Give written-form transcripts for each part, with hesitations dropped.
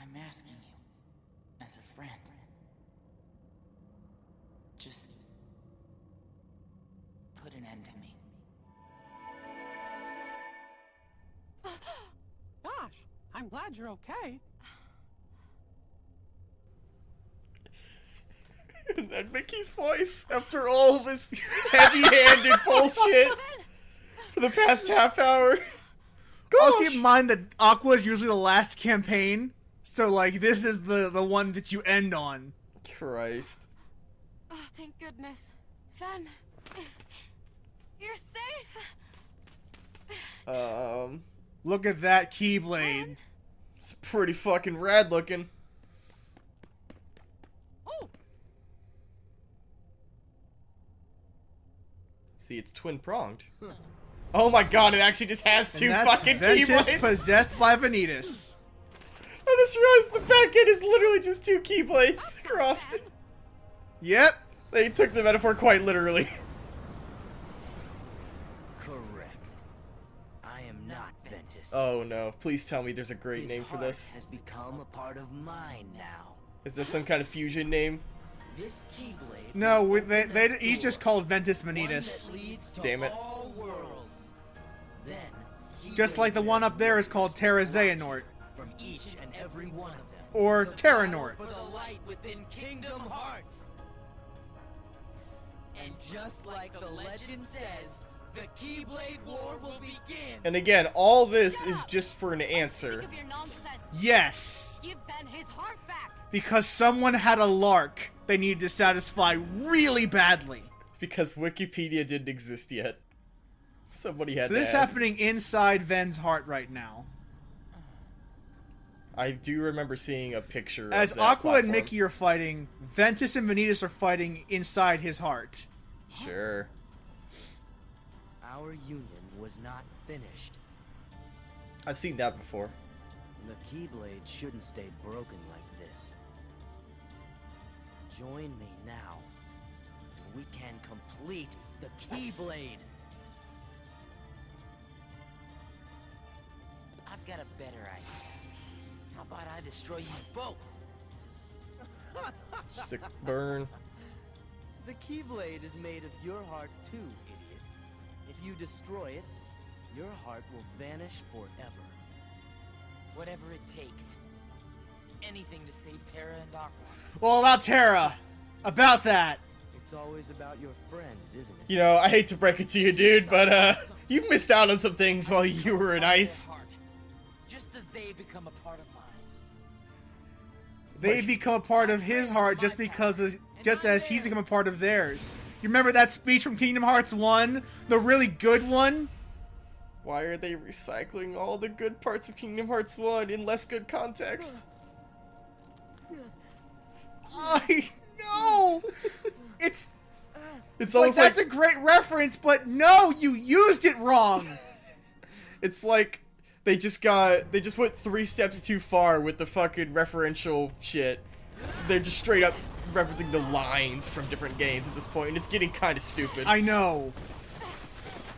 I'm asking you, as a friend. Just put an end to me. Gosh, I'm glad you're okay. And then Mickey's voice, after all this heavy-handed bullshit for the past half hour. Also keep in mind that Aqua is usually the last campaign, so like this is the one that you end on. Christ. Oh, thank goodness. Ven, you're safe. Look at that Keyblade. It's pretty fucking rad looking. Oh, See, it's twin-pronged. Oh my god, it actually just has two And that's fucking Ventus Keyblades! possessed by Vanitas. I just realized the back end is literally just two Keyblades crossed. Yep. They took the metaphor quite literally. Correct. I am not Ventus. Oh no, please tell me there's a great His name for heart this. has become a part of mine now. Is there some kind of fusion name? This Keyblade. No, will they, open they, a he's door, just called Ventus one Vanitas. that leads to Damn it. all worlds. Then, Just like the one up there is called Terra Xehanort. from each and every one of them. Or To Terra battle Nort. For the light within Kingdom Hearts. And just like the legend says, the Keyblade War will begin. And again, all this is just for an answer. Think of your nonsense. Yes. Give Ven his heart back. Because someone had a lark they needed to satisfy really badly. Because Wikipedia didn't exist yet. Somebody had So to this is ask. happening inside Ven's heart right now. I do remember seeing a picture As of that Aqua and platform. Mickey are fighting, Ventus and Vanitas are fighting inside his heart. Sure. Our union was not finished. I've seen that before. The Keyblade shouldn't stay broken like this. Join me now. We can complete the Keyblade. I've got a better idea. How about I destroy you both? Sick burn. The Keyblade is made of your heart too, idiot. If you destroy it, your heart will vanish forever. Whatever it takes. Anything to save Terra and Aqua. Well, about Terra. About that. It's always about your friends, isn't it? You know, I hate to break it to you, dude, but you've missed out on some things while you were in ice. Just as they become a part of mine. They become a part of his heart just just as he's become a part of theirs. You remember that speech from Kingdom Hearts 1? The really good one? Why are they recycling all the good parts of Kingdom Hearts 1 in less good context? I know! It's It's like, almost like that's a great reference, but no, you used it wrong! it's like they just went 3 steps too far with the fucking referential shit. They're just straight up referencing the lines from different games at this point, and it's getting kind of stupid. I know.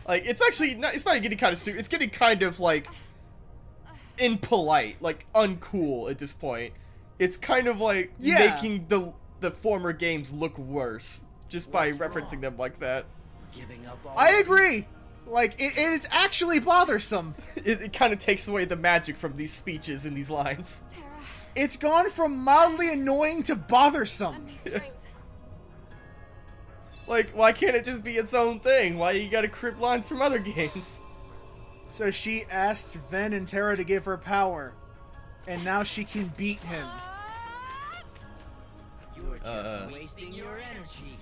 Like, it's actually not, it's not getting kind of stupid, it's getting kind of, like, impolite, like, uncool at this point. It's kind of like making the former games look worse, just by referencing them like that. Giving up all I agree! Like, it is actually bothersome. It kind of takes away the magic from these speeches and these lines. Terra, It's gone from mildly annoying to bothersome. lend me strength. Like, why can't it just be its own thing? Why you gotta crib lines from other games? So she asked Ven and Terra to give her power, and now she can beat him. You're just wasting your energy.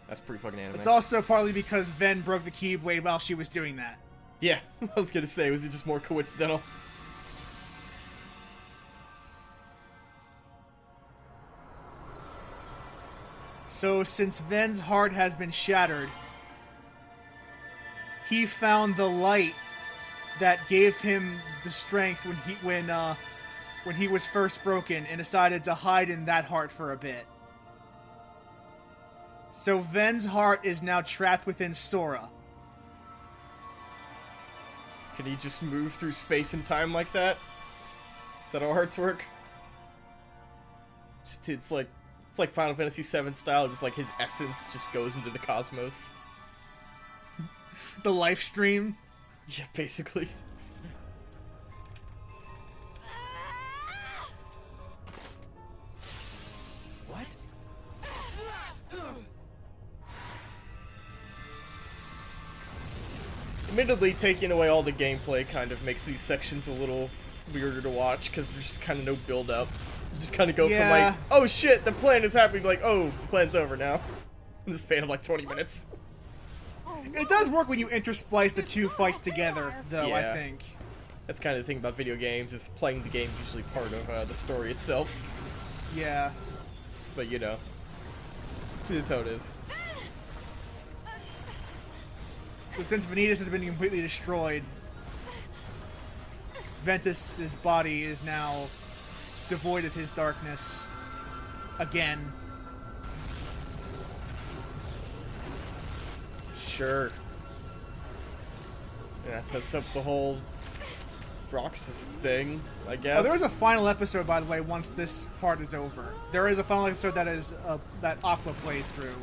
That's pretty fucking anime. It's also partly because Ven broke the Keyblade while she was doing that. Yeah, I was gonna say, was it just more coincidental? So since Ven's heart has been shattered, he found the light that gave him the strength when he was first broken, and decided to hide in that heart for a bit. So Ven's heart is now trapped within Sora. Can he just move through space and time like that? Is that how hearts work? Just, it's like Final Fantasy VII style, just like his essence just goes into the cosmos. The life stream. Yeah, basically. What? Admittedly, taking away all the gameplay kind of makes these sections a little weirder to watch, because there's just kind of no build-up. You just kind of go from like, oh shit, the plan is happening, like, oh, the plan's over now. In the span of like 20 minutes. It does work when you intersplice the two fights together, though, I Yeah. think. That's kind of the thing about video games, is playing the game usually part of the story itself. Yeah. But you know, it is how it is. So since Vanitas has been completely destroyed, Ventus's body is now devoid of his darkness. Again. Sure. Yeah, that sets up the whole Roxas thing, I guess. Oh, there is a final episode, by the way, once this part is over. There is a final episode that is that Aqua plays through.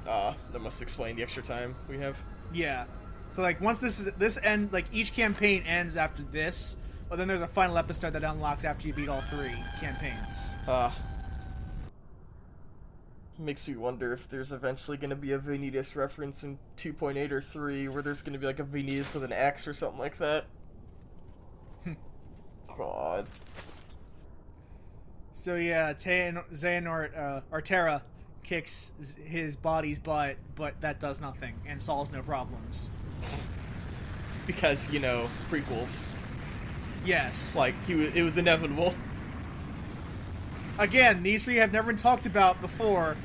That must explain the extra time we have. Yeah. So like once this end, like each campaign ends after this, but then there's a final episode that unlocks after you beat all 3 campaigns. Makes me wonder if there's eventually going to be a Vanitas reference in 2.8 or 3, where there's going to be like a Vanitas with an X or something like that. God. So yeah, Xehanort, or Terra, kicks his body's butt, but that does nothing and solves no problems. Because, you know, prequels. Yes. Like, it was inevitable. Again, these 3 have never been talked about before,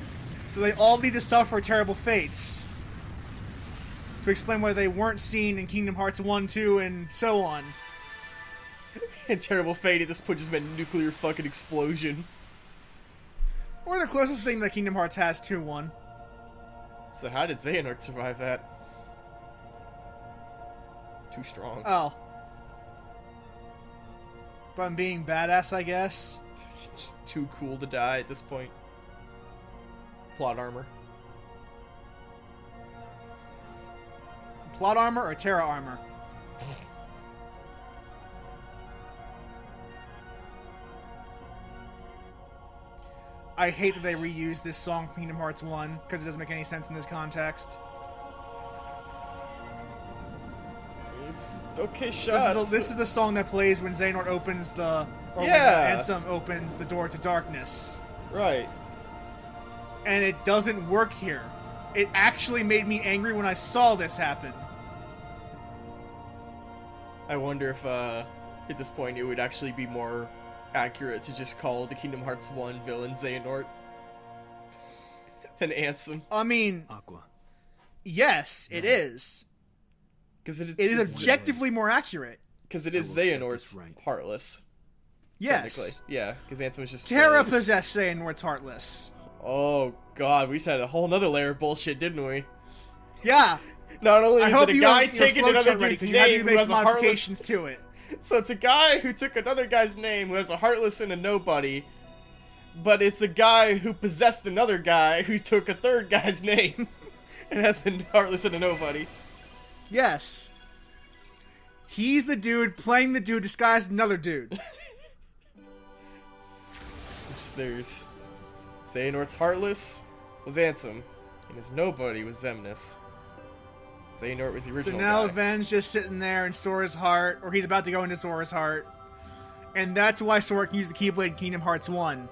so they all need to suffer terrible fates. To explain why they weren't seen in Kingdom Hearts 1, 2, and so on. And terrible fate at this point just meant nuclear fucking explosion. Or the closest thing that Kingdom Hearts has to one. So how did Xehanort survive that? Too strong. Oh. But I'm being badass, I guess. Just too cool to die at this point. Plot armor. Plot armor or Terra armor? I hate that they reused this song from Kingdom Hearts 1, because it doesn't make any sense in this context. It's okay shots. This is the song that plays when Xehanort opens the... Or Yeah. when Ansem opens the door to darkness. Right. And it doesn't work here. It actually made me angry when I saw this happen. I wonder if, at this point, it would actually be more accurate to just call the Kingdom Hearts 1 villain Xehanort than Ansem. I mean, Aqua. yes, it is. Because It is objectively more accurate. Because it is I will set Xehanort's this right. Heartless. Yes. Technically. Yeah, because Ansem is just... Terra possessed Xehanort's Heartless. Oh, God, we just had a whole nother layer of bullshit, didn't we? Yeah. Not only I is hope it a you guy have your taking another flowchart ready, dude's 'cause you have to name who make has a some heartless... modifications to it. So it's a guy who took another guy's name who has a heartless and a nobody, but it's a guy who possessed another guy who took a third guy's name and has a heartless and a nobody. Yes. He's the dude playing the dude disguised as another dude. Which there's Xehanort's heartless was Ansem, and his nobody was Xemnas. Xehanort was the So original now guy. Ven's just sitting there in Sora's heart, or he's about to go into Sora's heart. And that's why Sora can use the Keyblade in Kingdom Hearts 1.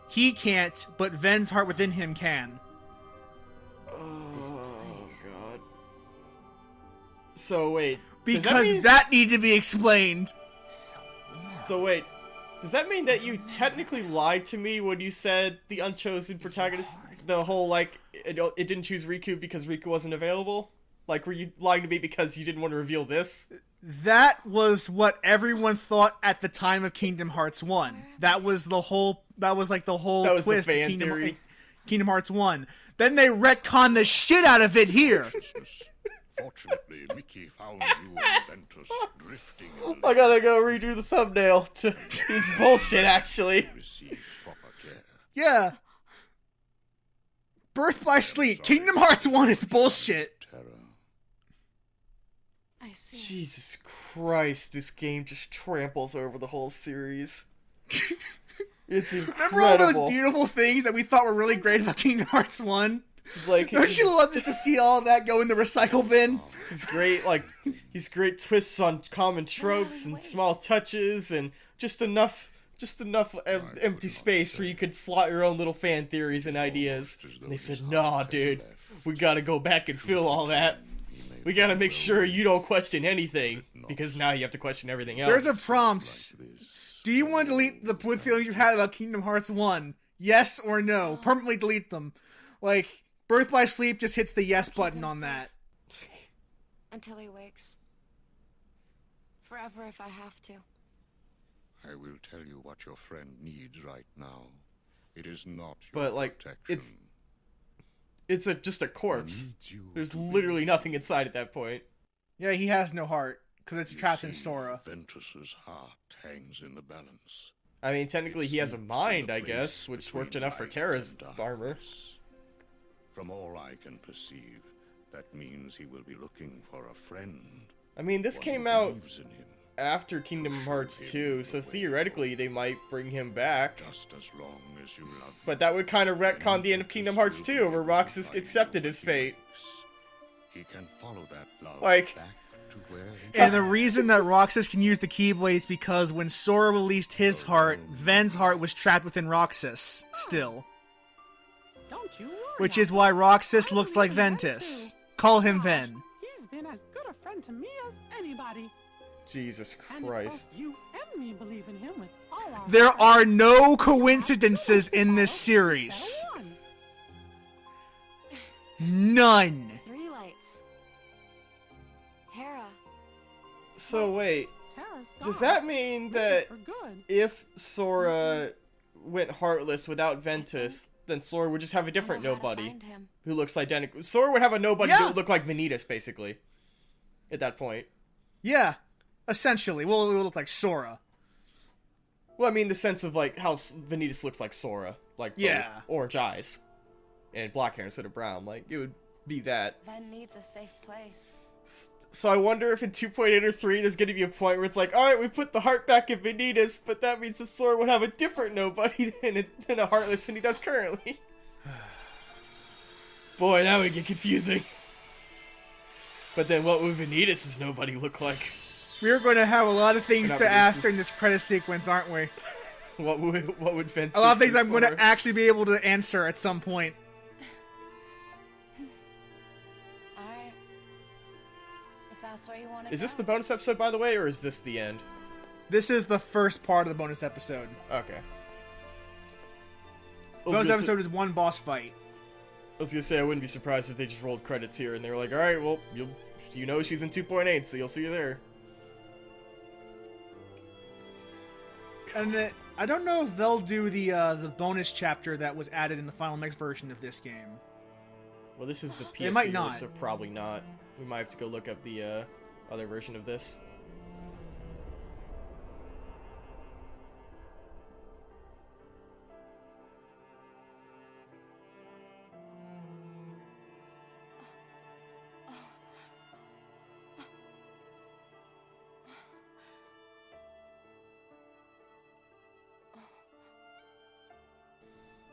He can't, but Ven's heart within him can. Oh, God. So, wait. does Because that needed to be explained. So, wait. Does that mean that you technically lied to me when you said the unchosen protagonist, the whole, like, it didn't choose Riku because Riku wasn't available? Like, were you lying to me because you didn't want to reveal this? That was what everyone thought at the time of Kingdom Hearts 1. That was the whole twist the of fan theory. Kingdom Hearts 1. Then they retconned the shit out of it here. Fortunately, Ricky found you and Ventus drifting in the I gotta go redo the thumbnail to it's bullshit, actually. receive proper care. Yeah. Birth by Sleep. Kingdom Hearts 1 is bullshit. Terror. I see. Jesus Christ, this game just tramples over the whole series. It's incredible. Remember all those beautiful things that we thought were really great about Kingdom Hearts 1? It's like Don't you love just to see all that go in the recycle bin? he's great, like he's great twists on common tropes and small touches, and just enough empty space where you could slot your own little fan theories and ideas. And they said, "Nah, dude, we gotta go back and fill all that. We gotta make sure you don't question anything, because now you have to question everything else." There's a prompt. Do you want to delete the good feelings you've had about Kingdom Hearts 1? Yes or no? Permanently delete them. Like, Birth by Sleep just hits the yes button on that. Until he wakes. Forever if I have to. I will tell you what your friend needs right now. It is not your But, like, protection. it's just a corpse. He needs you There's to literally be. nothing inside at that point. Yeah, he has no heart, because it's You trapped in see, Sora. Ventus's heart hangs in the balance. I mean, technically he has a It mind, sleeps in I the guess, place which worked between enough for light Terra's and armor. darkness. From all I can perceive, that means he will be looking for a friend. I mean, this one came who out believes in him, after Kingdom Hearts 2, so theoretically they might bring him back. just as long as you love him. But that would kind of retcon the end of Kingdom Hearts 2, where Roxas accepted his fate. He can follow that love Like- back to where And the reason that Roxas can use the Keyblade is because when Sora released his heart, Ven's heart was trapped within Roxas, still. Don't you worry. Which is why Roxas looks like Ventus. Call him Ven. He's been as good a friend to me as anybody. Jesus And Christ. both you and me believe in him with all our There hearts. are no coincidences in this series. Instead of one. None. 3 lights. Terra. So wait, Terra's does gone. that mean that For good. if Sora went heartless without Ventus, then Sora would just have a different I know how to nobody find him. who looks identical? Sora would have a nobody Yeah. that would look like Vanitas, basically, at that point. Yeah, essentially. Well, it would look like Sora. Well, I mean, the sense of, like, how Vanitas looks like Sora. Like, but with Yeah. orange eyes. And black hair instead of brown. Like, it would be that. Ven needs a safe place. So I wonder if in 2.8 or 3 there's going to be a point where it's like, alright, we put the heart back in Vanitas, but that means the Sora would have a different nobody than a Heartless than he does currently. Boy, that would get confusing. But then what would Vanitas' nobody look like? We're going to have a lot of things Not to ask releases. during this credit sequence, aren't we? What would Ventus A lot of things I'm going Sora- to actually be able to answer at some point. Alright. If that's where you want to Is this go. the bonus episode, by the way, or is this the end? This is the first part of the bonus episode. Okay. The bonus episode is one boss fight. I was gonna say I wouldn't be surprised if they just rolled credits here and they were like, all right, well, you know she's in 2.8, so you'll see you there. And I don't know if they'll do the bonus chapter that was added in the Final Mix version of this game. Well, this is the PSP, They might not. so probably not. We might have to go look up the other version of this.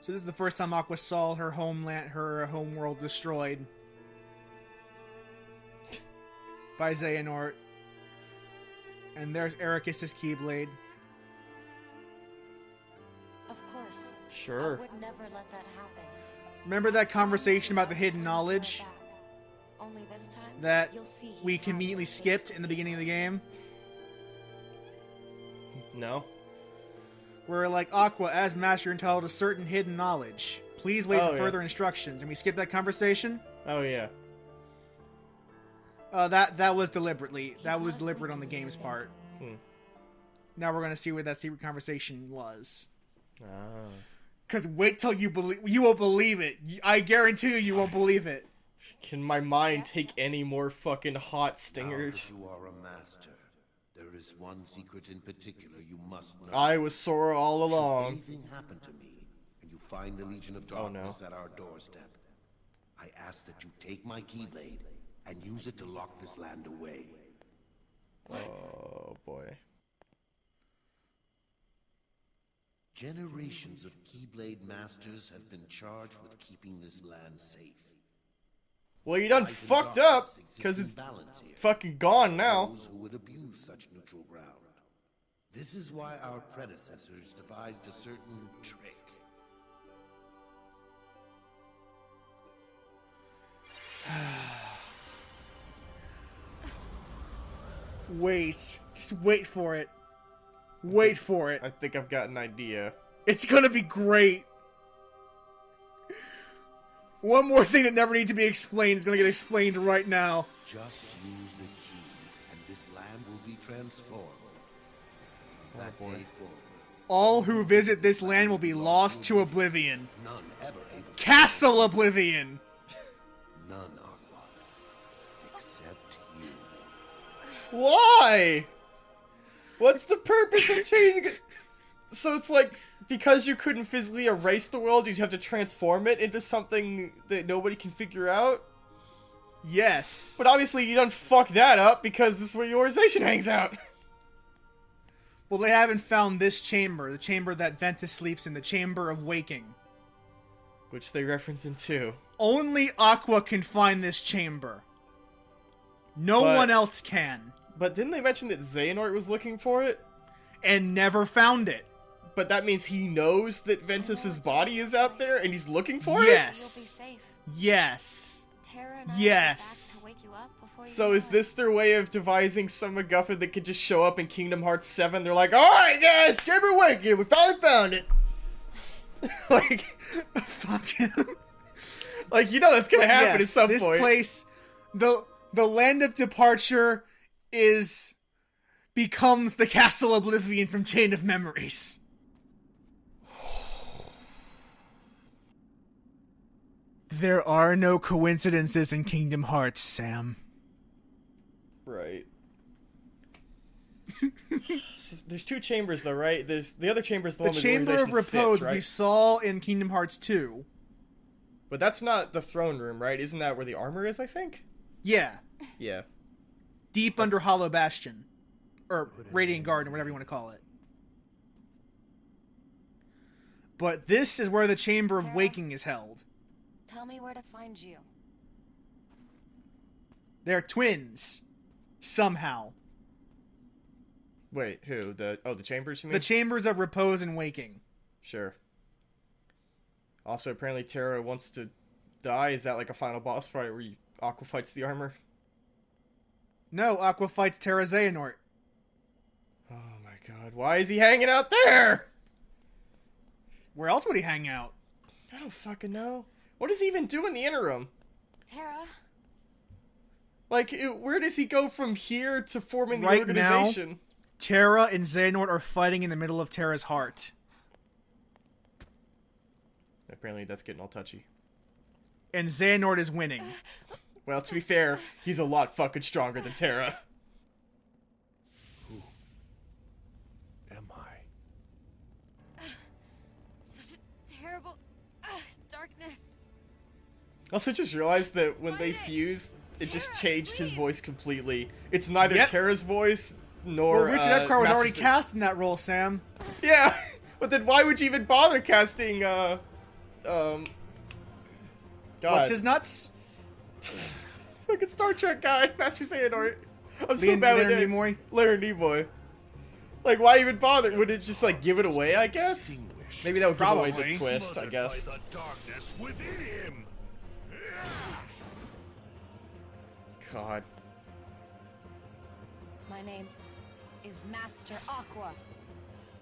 So this is the first time Aqua saw her homeland, her home world destroyed by Xehanort. And there's Ericus's Keyblade. Of course. Sure. I would never let that happen. Remember that conversation about the hidden knowledge Only this time, that you'll see he we has conveniently what it skipped takes in the beginning of the game? No? Where, like, Aqua, as master, you're entitled to certain hidden knowledge. Please wait Oh, for yeah. further instructions. And we skipped that conversation? Oh, yeah. That was deliberately. He's That was not as deliberate weak on the as you game's think. part. Hmm. Now we're gonna see what that secret conversation was. Ah. Cause wait till you believe. You won't believe it. I guarantee you won't believe it. Can my mind take any more fucking hot stingers? Now that you are a master, there is one secret in particular you must know. I was Sora all Should along. anything happen to me, and you find the Legion of Oh, no. Darkness at our doorstep, I ask that you take my Keyblade and use it to lock this land away. Oh boy. Generations of Keyblade masters have been charged with keeping this land safe. Well, you done Light and fucked darkness up, exist because in it's balance here. fucking gone now. Those who would abuse such neutral ground. This is why our predecessors devised a certain trick. Wait. Just wait for it. Wait for it. I think I've got an idea. It's gonna be great. One more thing that never needs to be explained is gonna get explained right now. Just use the key, and this land will be transformed. From that day forward, All who visit this land will be lost to oblivion. none ever able to Castle Oblivion! none Aqua, except you. Why? What's the purpose of changing it? So it's like, because you couldn't physically erase the world, you have to transform it into something that nobody can figure out? Yes. But obviously you don't fuck that up, because this is where the organization hangs out. Well, they haven't found this chamber, the chamber that Ventus sleeps in, the Chamber of Waking. Which they reference in 2. Only Aqua can find this chamber. No But- one else can. But didn't they mention that Xehanort was looking for it? And never found it. But that means he knows that Ventus's body is out there and he's looking for You'll be Yes. safe. Yes. Tara and I Yes. will be back to wake you up before it. you So know is it. this their way of devising some MacGuffin that could just show up in Kingdom Hearts 7? They're like, alright guys, Chamber Waking, we finally found it! like, Fuck him. like, you know that's gonna happen Yes, at some this point. place, the land of departure becomes the Castle Oblivion from Chain of Memories. There are no coincidences in Kingdom Hearts, Sam. Right. So there's 2 chambers though, right? There's the other chamber's the The one where Chamber the of organization Repose sits, right? we saw in Kingdom Hearts 2. But that's not the throne room, right? Isn't that where the armor is, I think? Yeah, Yeah. deep under Hollow Bastion. Or Radiant Garden, whatever you want to call it. But this is where the Chamber of Sarah? Waking is held. Tell me where to find you. They're twins. Somehow. Wait, who? The chambers, you mean? The Chambers of Repose and Waking. Sure. Also, apparently Terra wants to die. Is that like a final boss fight where Aqua fights the armor? No, Aqua fights Terra Xehanort. Oh my god, why is he hanging out there? Where else would he hang out? I don't fucking know. What does he even do in the interim? Tara, Like, where does he go from here to forming the Right now? organization? Terra and Xehanort are fighting in the middle of Terra's heart. Apparently that's getting all touchy. And Xehanort is winning. Well, to be fair, he's a lot fucking stronger than Terra. Am I? such a terrible darkness. Also, just realized that when they Fight it! fused, it just Terra, changed his please! voice completely. It's neither Yep. Terra's voice nor Well, Richard Epcar was Master already System. cast in that role, Sam. Yeah, but then why would you even bother casting? God. What's his nuts? Fucking Star Trek guy, Master Xehanort. I'm so bad with Leonard it. Nimoy? Leonard Nimoy. Like, why even bother? Would it just like give it away? I guess. Maybe that would give away Probably. the twist. I guess. By the darkness within him. God. My name is Master Aqua.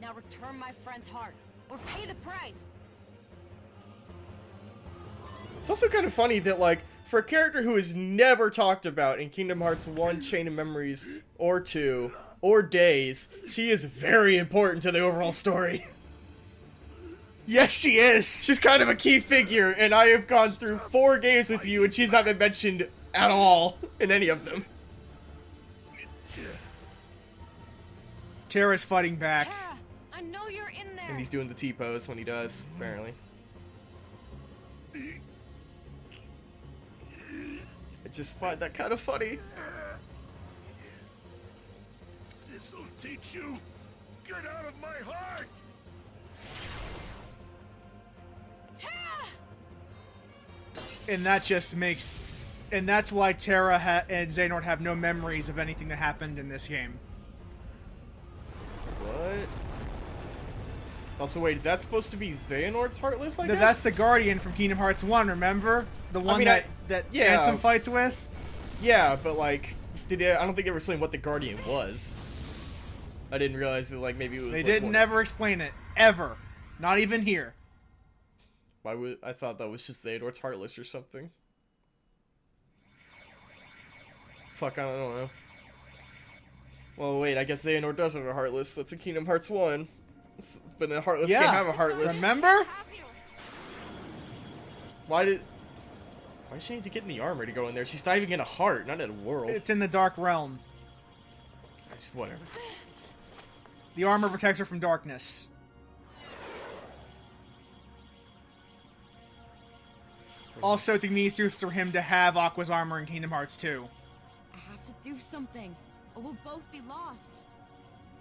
Now return my friend's heart, or pay the price. It's also kind of funny that, like, for a character who is never talked about in Kingdom Hearts 1, Chain of Memories, or 2, or Days, she is very important to the overall story. Yes, she is. She's kind of a key figure, and I have gone through 4 games with you, and she's not been mentioned at all in any of them. Terra's fighting back. Terra, I know you're in there. And he's doing the T-pose when he does, apparently. I just find that kind of funny. This'll teach you. Get out of my heart! Terra! And that just makes... And that's why Terra and Xehanort have no memories of anything that happened in this game. What? Also, wait, is that supposed to be Xehanort's Heartless, I No, guess? that's the Guardian from Kingdom Hearts 1, remember? The one mean, that yeah. Ansem fights with? Yeah, but, like, I don't think they ever explained what the Guardian was. I didn't realize that, like, maybe it was, They like, didn't ever explain it. Ever. Not even here. I thought that was just Xehanort's Heartless or something. Fuck, I don't know. Well, wait, I guess Xehanort does have a Heartless. That's in Kingdom Hearts 1. But a Heartless Yeah. can't have a Heartless. Remember? Have you? Why did she need to get in the armor to go in there? She's diving in a heart, not in a world. It's in the Dark Realm. Whatever. The armor protects her from darkness. Also, it needs to for him to have Aqua's armor in Kingdom Hearts 2. I have to do something, or we'll both be lost.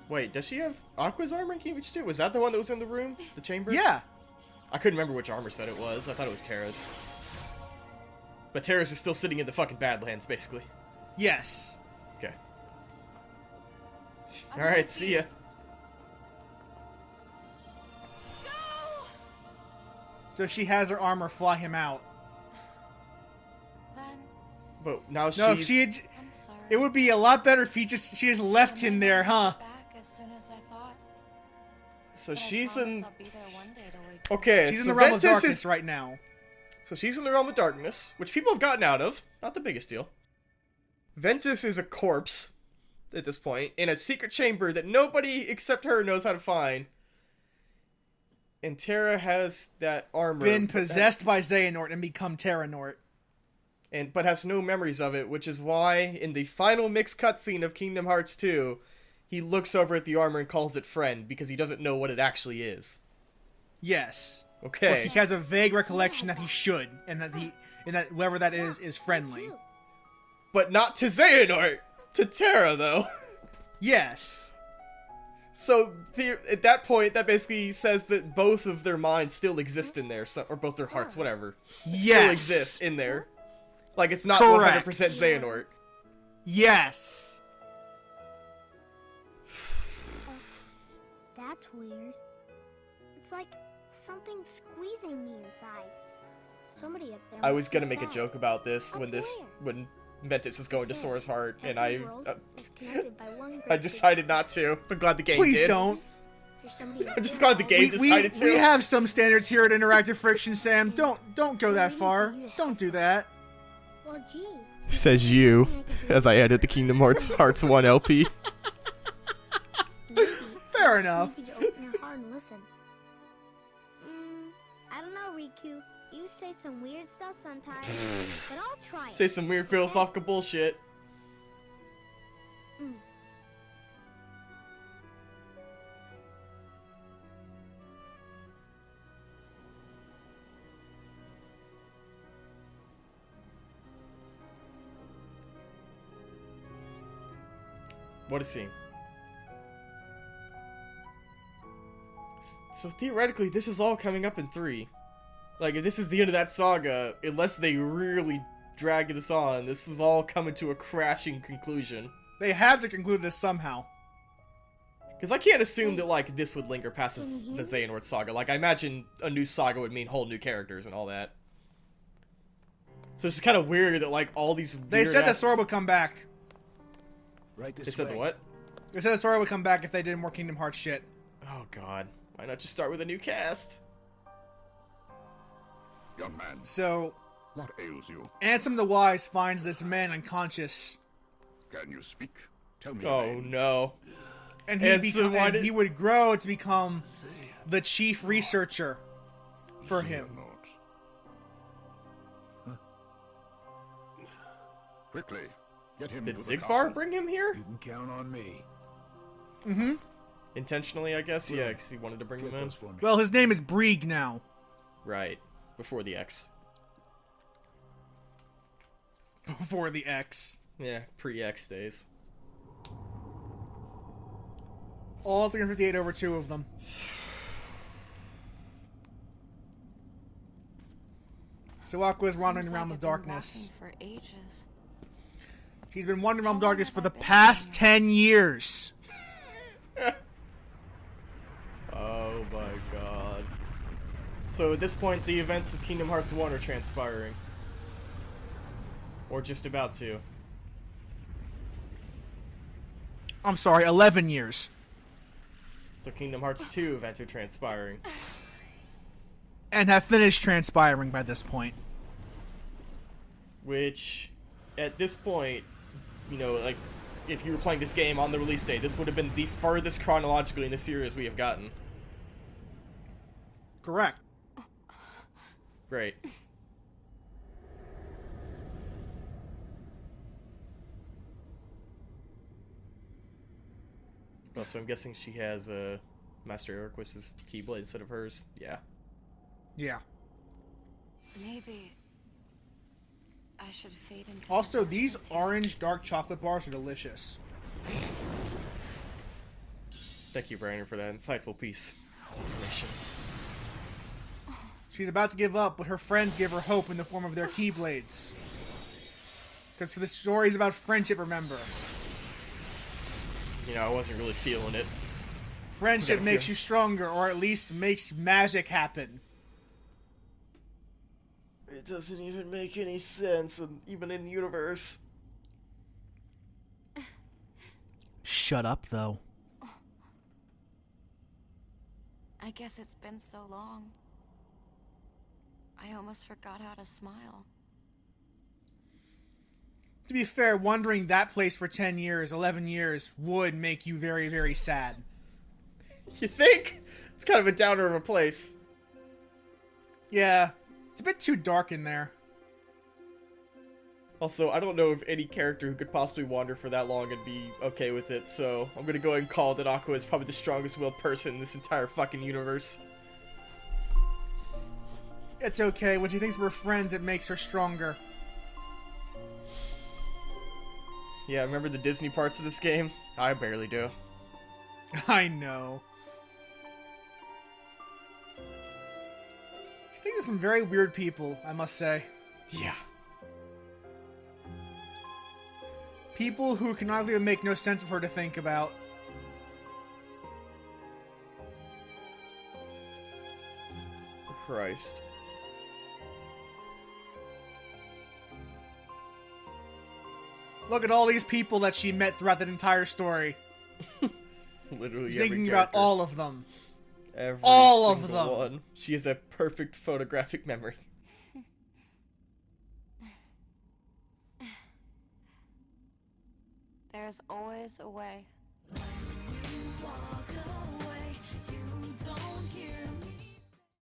Wait, does she have Aqua's armor in Kingdom Hearts 2? Was that the one that was in the room? The chamber? Yeah. I couldn't remember which armor set it was. I thought it was Terra's. But Terra's is still sitting in the fucking Badlands, basically. Yes. Okay. Alright, see ya. Go! So she has her armor fly him out. Then, But now No, she's... she. I'm sorry. It would be a lot better if she just left him there, huh? Back as soon as I thought. So But I she's promise in... I'll be there one day to wake Okay, She's in so the realm of Ventus darkness is... right now. So she's in the realm of darkness, which people have gotten out of. Not the biggest deal. Ventus is a corpse at this point in a secret chamber that nobody except her knows how to find. And Terra has that armor. Been possessed by Xehanort and become Terranort. But has no memories of it, which is why in the final mixed cutscene of Kingdom Hearts 2, he looks over at the armor and calls it friend because he doesn't know what it actually is. Yes. Okay. He has a vague recollection that he should, and that whoever that is friendly. But not to Xehanort! To Terra, though. Yes. So, at that point, that basically says that both of their minds still exist in there, or both their hearts, whatever. Yes. Still exist in there. Like, it's not Correct. 100% Xehanort. Yes. That's weird. It's like something squeezing me inside. Somebody up there. I was must gonna be make a sad. joke about this Up when where? Ventus was going to Said, Sora's heart, and every world is connected by one I great decided big not to, but glad the game Please did. don't. There's somebody up I'm just there glad the game always- decided to. We have some standards here at Interactive Friction, Sam. Don't go that far. Don't do that. Well, gee. Says you, as I edit the Kingdom Hearts 1 LP. Maybe Fair it's enough. sleepy to open your heart and listen. I don't know, Riku. You say some weird stuff sometimes, but I'll try it. Say some weird philosophical bullshit. Mm. What a scene. So theoretically, this is all coming up in 3. Like, if this is the end of that saga, unless they really drag this on, this is all coming to a crashing conclusion. They have to conclude this somehow. Because I can't assume that, like, this would linger past the Xehanort saga. Like, I imagine a new saga would mean whole new characters and all that. So it's kind of weird that, like, all these They said that Sora would come back. Right this They said way. the what? They said that Sora would come back if they did more Kingdom Hearts shit. Oh, God. Why not just start with a new cast? Young man, So, what ails you? Ansem the Wise finds this man unconscious, Can you speak? Tell me. your Oh, name. no. and Ansem, why and did- he would grow to become the chief researcher For him. Huh? Quickly, get him Did to the Zigbar castle. bring him here? You can count on me. Mm-hmm. Intentionally, I guess? Yeah, because he wanted to bring him Get in. those for me. Well, his name is Brieg now. Right. Before the X. Before the X. Yeah, pre-X days. All 358 over 2 of them. So Aqua's wandering Seems around like the I've been darkness. walking for ages. She's been wandering around the How long darkness have for I the been past here? 10 years. Oh my god. So at this point, the events of Kingdom Hearts 1 are transpiring. Or just about to. I'm sorry, 11 years. So Kingdom Hearts 2 events are transpiring. And have finished transpiring by this point. Which, at this point, you know, like, if you were playing this game on the release date, this would have been the farthest chronologically in the series we have gotten. Correct. Great. Well, so I'm guessing she has Master Erquist's Keyblade instead of hers. Yeah. Yeah. Maybe I should fade into Also, the these darkness here. orange dark chocolate bars are delicious. Thank you, Brandon, for that insightful piece of information. She's about to give up, but her friends give her hope in the form of their Keyblades. Because the story's about friendship, remember. You know, I wasn't really feeling it. Friendship Okay, makes yeah. you stronger, or at least makes magic happen. It doesn't even make any sense, even in universe. Shut up, though. I guess it's been so long. I almost forgot how to smile. To be fair, wandering that place for 10 years, 11 years, would make you very, very sad. You think? It's kind of a downer of a place. Yeah, it's a bit too dark in there. Also, I don't know of any character who could possibly wander for that long and be okay with it, so I'm gonna go ahead and call that Aqua is probably the strongest willed person in this entire fucking universe. It's okay, when she thinks we're friends, it makes her stronger. Yeah, remember the Disney parts of this game? I barely do. I know. She thinks of some very weird people, I must say. Yeah. People who canonically would make no sense for her to think about. Christ. Look at all these people that she met throughout that entire story. Literally She's every thinking character. about all of them. Every all of single them. one. She has a perfect photographic memory. There's always a way.